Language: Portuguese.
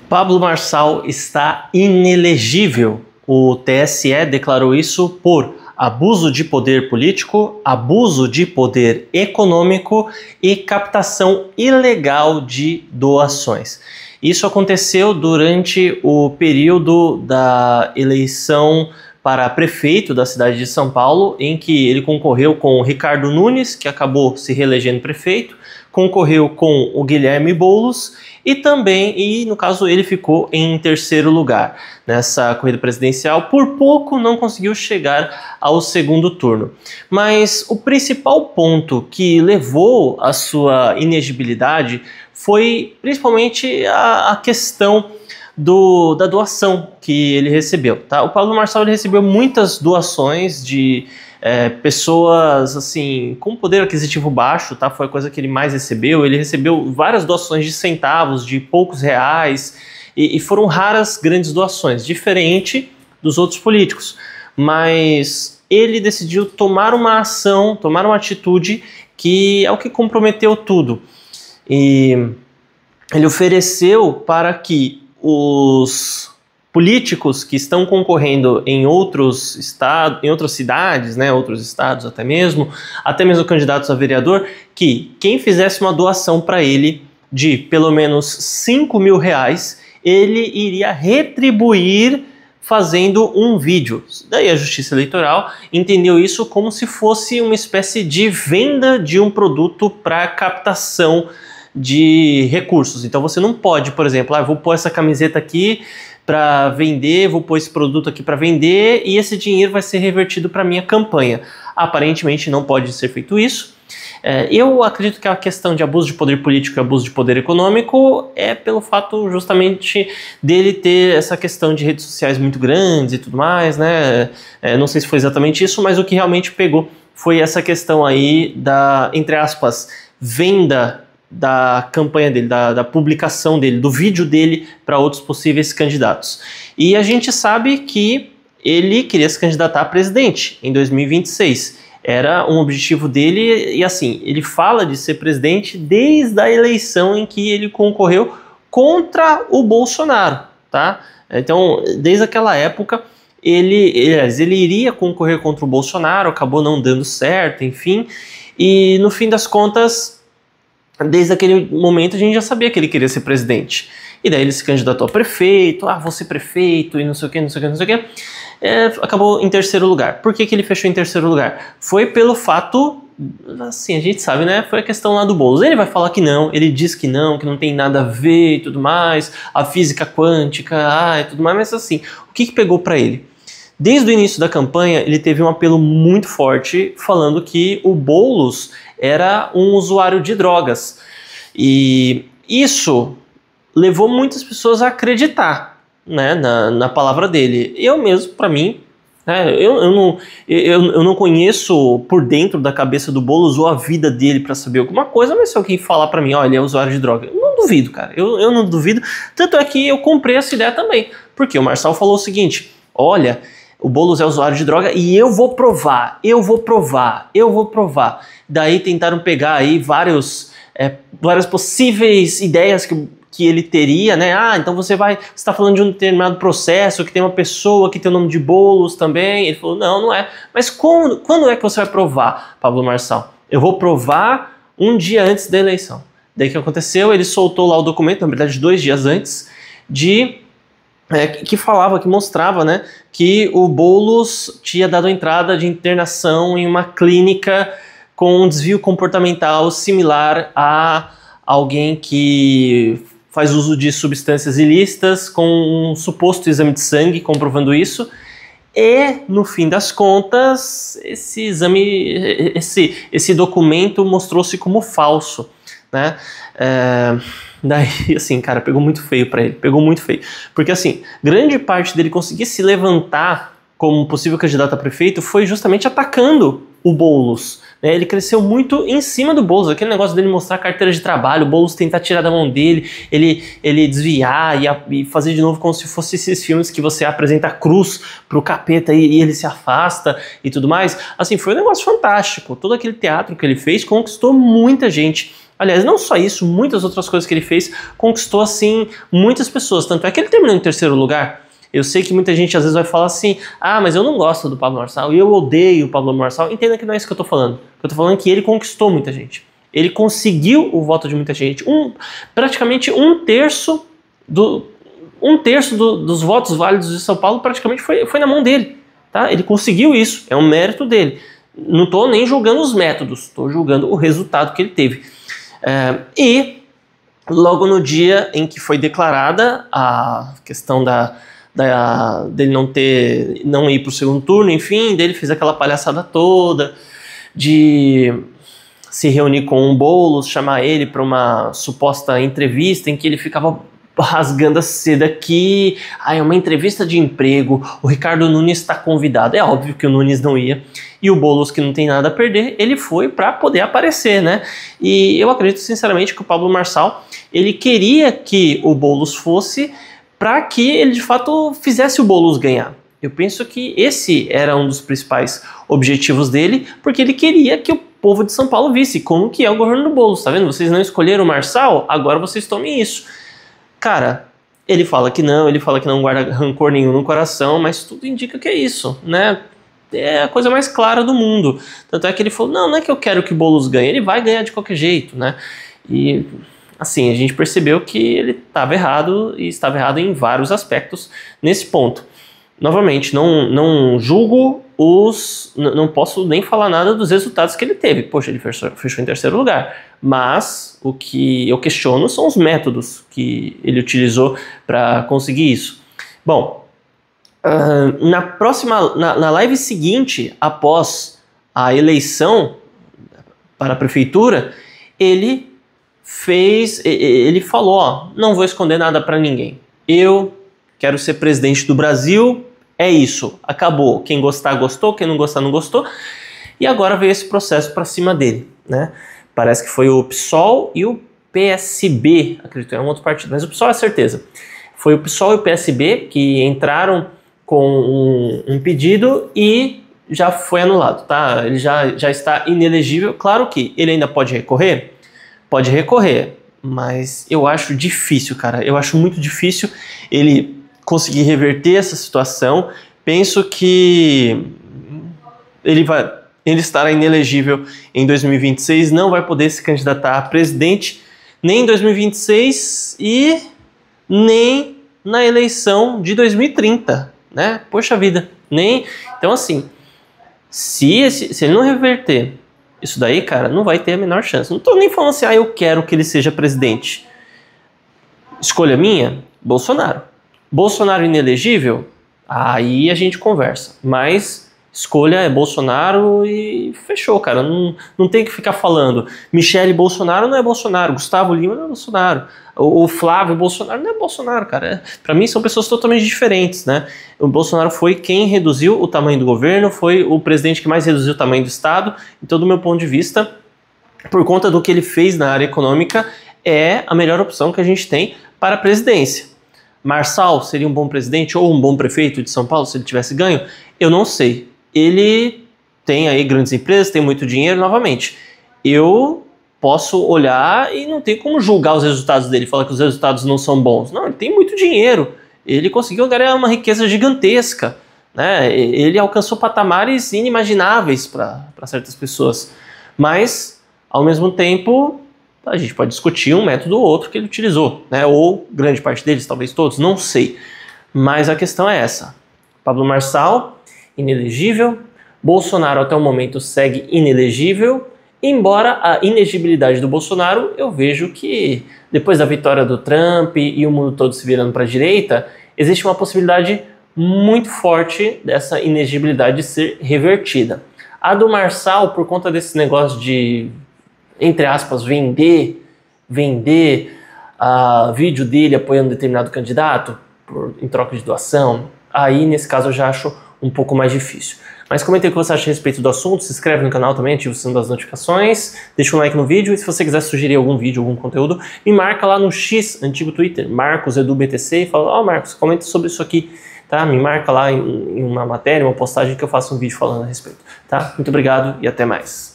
Pablo Marçal está inelegível. O TSE declarou isso por abuso de poder político, abuso de poder econômico e captação ilegal de doações. Isso aconteceu durante o período da eleição para prefeito da cidade de São Paulo, em que ele concorreu com o Ricardo Nunes, que acabou se reelegendo prefeito, concorreu com o Guilherme Boulos e no caso ele ficou em terceiro lugar nessa corrida presidencial. Por pouco não conseguiu chegar ao segundo turno. Mas o principal ponto que levou à sua inegibilidade foi principalmente a questão da doação que ele recebeu. Tá? O Pablo Marçal ele recebeu muitas doações de pessoas assim com poder aquisitivo baixo, tá? Foi a coisa que ele mais recebeu. Ele recebeu várias doações de centavos, de poucos reais, e foram raras grandes doações, diferente dos outros políticos. Mas ele decidiu tomar uma ação, tomar uma atitude que é o que comprometeu tudo. E ele ofereceu para que os políticos que estão concorrendo em outros estados, em outras cidades, né, outros estados até mesmo candidatos a vereador, que quem fizesse uma doação para ele de pelo menos 5 mil reais, ele iria retribuir fazendo um vídeo. Daí a Justiça Eleitoral entendeu isso como se fosse uma espécie de venda de um produto para captação de recursos. Então você não pode, por exemplo, eu vou pôr essa camiseta aqui para vender, vou pôr esse produto aqui para vender e esse dinheiro vai ser revertido para minha campanha. Aparentemente não pode ser feito isso. Eu acredito que a questão de abuso de poder político e abuso de poder econômico é pelo fato justamente dele ter essa questão de redes sociais muito grandes e tudo mais, né? Não sei se foi exatamente isso, mas o que realmente pegou foi essa questão aí da, entre aspas, venda da campanha dele, da publicação dele, do vídeo dele para outros possíveis candidatos. E a gente sabe que ele queria se candidatar a presidente em 2026. Era um objetivo dele e assim, ele fala de ser presidente desde a eleição em que ele concorreu contra o Bolsonaro, tá? Então, desde aquela época, ele iria concorrer contra o Bolsonaro, acabou não dando certo, enfim, e no fim das contas, desde aquele momento a gente já sabia que ele queria ser presidente. E daí ele se candidatou a prefeito, vou ser prefeito e não sei o que, não sei o que, não sei o que. Acabou em terceiro lugar. Por que ele fechou em terceiro lugar? Foi pelo fato, assim, a gente sabe, né? Foi a questão lá do Boulos. Ele vai falar que não, ele diz que não tem nada a ver e tudo mais, a física quântica, e tudo mais, mas assim, o que pegou pra ele? Desde o início da campanha, ele teve um apelo muito forte falando que o Boulos era um usuário de drogas. E isso levou muitas pessoas a acreditar, né, na palavra dele. Eu mesmo, para mim, né, eu não conheço por dentro da cabeça do Boulos ou a vida dele para saber alguma coisa, mas se alguém falar para mim, ele é usuário de droga, eu não duvido, cara. Eu não duvido. Tanto é que eu comprei essa ideia também. Porque o Marçal falou o seguinte, olha, o Boulos é usuário de droga e eu vou provar. Daí tentaram pegar aí várias possíveis ideias que ele teria, né? Então você está falando de um determinado processo que tem uma pessoa que tem o nome de Boulos também. Ele falou, não é. Mas quando é que você vai provar, Pablo Marçal? Eu vou provar um dia antes da eleição. Daí o que aconteceu? Ele soltou lá o documento, na verdade 2 dias antes, que mostrava, né, que o Boulos tinha dado entrada de internação em uma clínica com um desvio comportamental similar a alguém que faz uso de substâncias ilícitas, com um suposto exame de sangue comprovando isso. E, no fim das contas, esse documento mostrou-se como falso, né? Daí, assim, cara, pegou muito feio pra ele, porque assim, grande parte dele conseguir se levantar como possível candidato a prefeito foi justamente atacando o Boulos, né? Ele cresceu muito em cima do Boulos, aquele negócio dele mostrar a carteira de trabalho, o Boulos tentar tirar da mão dele, ele desviar e fazer de novo como se fosse esses filmes que você apresenta a cruz pro capeta e ele se afasta e tudo mais. Assim, foi um negócio fantástico, todo aquele teatro que ele fez conquistou muita gente. Aliás, não só isso, muitas outras coisas que ele fez conquistou, assim, muitas pessoas. Tanto é que ele terminou em terceiro lugar. Eu sei que muita gente às vezes vai falar assim, ah, mas eu não gosto do Pablo Marçal e eu odeio o Pablo Marçal. Entenda que não é isso que eu tô falando. Eu tô falando que ele conquistou muita gente. Ele conseguiu o voto de muita gente. Praticamente um terço dos votos válidos de São Paulo praticamente foi na mão dele. Tá? Ele conseguiu isso, é um mérito dele. Não estou nem julgando os métodos, estou julgando o resultado que ele teve. E logo no dia em que foi declarada a questão dele não ir para o segundo turno, enfim, dele fez aquela palhaçada toda de se reunir com o Boulos, chamar ele para uma suposta entrevista em que ele ficava rasgando a seda aqui, é uma entrevista de emprego, o Ricardo Nunes está convidado. É óbvio que o Nunes não ia, e o Boulos, que não tem nada a perder, ele foi para poder aparecer, né? E eu acredito sinceramente que o Pablo Marçal, ele queria que o Boulos fosse para que ele de fato fizesse o Boulos ganhar. Eu penso que esse era um dos principais objetivos dele, porque ele queria que o povo de São Paulo visse como que é o governo do Boulos, tá vendo? Vocês não escolheram o Marçal, agora vocês tomem isso. Cara, ele fala que não guarda rancor nenhum no coração, mas tudo indica que é isso, né? É a coisa mais clara do mundo. Tanto é que ele falou, não é que eu quero que o Boulos ganhe, ele vai ganhar de qualquer jeito, né? E, assim, a gente percebeu que ele estava errado, e estava errado em vários aspectos nesse ponto. Novamente, não julgo não posso nem falar nada dos resultados que ele teve. Poxa, ele fechou em terceiro lugar. Mas o que eu questiono são os métodos que ele utilizou para conseguir isso. Bom, na live seguinte, após a eleição para a prefeitura, ele falou, não vou esconder nada para ninguém. Eu quero ser presidente do Brasil. É isso, acabou. Quem gostar, gostou. Quem não gostar, não gostou. E agora veio esse processo para cima dele, né? Parece que foi o PSOL e o PSB, acredito que era um outro partido, mas o PSOL é certeza. Foi o PSOL e o PSB que entraram com um pedido e já foi anulado, tá? Ele já está inelegível. Claro que ele ainda pode recorrer? Pode recorrer, mas eu acho difícil, cara. Eu acho muito difícil ele conseguir reverter essa situação. Penso que ele estará inelegível em 2026, não vai poder se candidatar a presidente nem em 2026 e nem na eleição de 2030, né? Poxa vida, nem... Então assim, se ele não reverter isso daí, cara, não vai ter a menor chance. Não tô nem falando assim, eu quero que ele seja presidente. Escolha minha, Bolsonaro. Bolsonaro inelegível? Aí a gente conversa. Mas escolha é Bolsonaro e fechou, cara. Não tem que ficar falando. Michele Bolsonaro não é Bolsonaro. Gustavo Lima não é Bolsonaro. O Flávio Bolsonaro não é Bolsonaro, cara. Pra mim são pessoas totalmente diferentes, né? O Bolsonaro foi quem reduziu o tamanho do governo, foi o presidente que mais reduziu o tamanho do Estado. Então, do meu ponto de vista, por conta do que ele fez na área econômica, é a melhor opção que a gente tem para a presidência. Marçal seria um bom presidente ou um bom prefeito de São Paulo se ele tivesse ganho? Eu não sei. Ele tem aí grandes empresas, tem muito dinheiro, novamente. Eu posso olhar e não tem como julgar os resultados dele, falar que os resultados não são bons. Não, ele tem muito dinheiro. Ele conseguiu ganhar uma riqueza gigantesca, né? Ele alcançou patamares inimagináveis para certas pessoas. Mas, ao mesmo tempo, a gente pode discutir um método ou outro que ele utilizou, né? Ou grande parte deles, talvez todos, não sei. Mas a questão é essa. Pablo Marçal, inelegível. Bolsonaro até o momento segue inelegível. Embora a inegibilidade do Bolsonaro, eu vejo que depois da vitória do Trump e o mundo todo se virando para a direita, existe uma possibilidade muito forte dessa inegibilidade ser revertida. A do Marçal, por conta desse negócio de, entre aspas, vender vídeo dele apoiando determinado candidato em troca de doação, aí nesse caso eu já acho um pouco mais difícil. Mas comente o que você acha a respeito do assunto, se inscreve no canal também, ativa o sininho das notificações, deixa um like no vídeo e se você quiser sugerir algum vídeo, algum conteúdo, me marca lá no X, antigo Twitter, MarcosEduBTC, e fala, Marcos, comenta sobre isso aqui, tá? Me marca lá em uma matéria, uma postagem que eu faço um vídeo falando a respeito, tá? Muito obrigado e até mais.